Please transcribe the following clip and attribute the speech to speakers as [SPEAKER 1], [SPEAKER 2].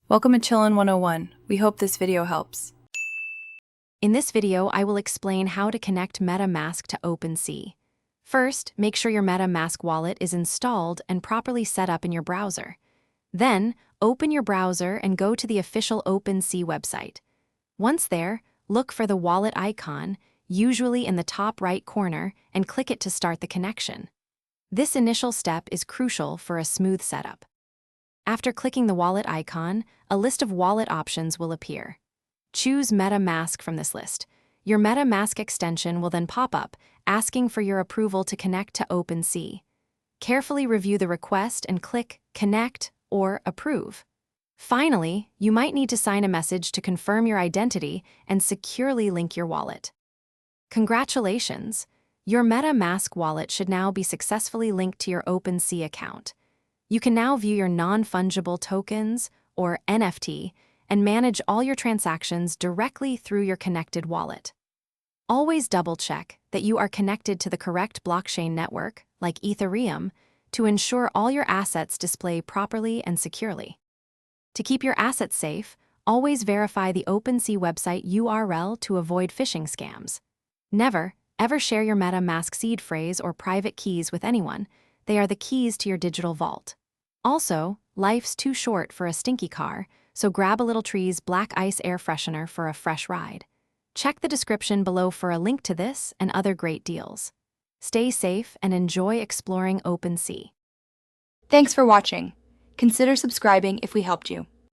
[SPEAKER 1] Welcome to Chillin' 101. We hope this video helps.
[SPEAKER 2] In this video, I will explain how to connect MetaMask to OpenSea. First, make sure your MetaMask wallet is installed and properly set up in your browser. Then, open your browser and go to the official OpenSea website. Once there, look for the wallet icon, usually in the top right corner, and click it to start the connection. This initial step is crucial for a smooth setup. After clicking the wallet icon, a list of wallet options will appear. Choose MetaMask from this list. Your MetaMask extension will then pop up, asking for your approval to connect to OpenSea. Carefully review the request and click Connect or Approve. Finally, you might need to sign a message to confirm your identity and securely link your wallet. Congratulations! Your MetaMask wallet should now be successfully linked to your OpenSea account. You can now view your non-fungible tokens, or NFT, and manage all your transactions directly through your connected wallet. Always double-check that you are connected to the correct blockchain network, like Ethereum, to ensure all your assets display properly and securely. To keep your assets safe, always verify the OpenSea website URL to avoid phishing scams. Never, ever share your MetaMask seed phrase or private keys with anyone. They are the keys to your digital vault. Also, life's too short for a stinky car, so grab a Little Tree's Black Ice air freshener for a fresh ride. Check the description below for a link to this and other great deals. Stay safe and enjoy exploring OpenSea.
[SPEAKER 3] Thanks for watching. Consider subscribing if we helped you.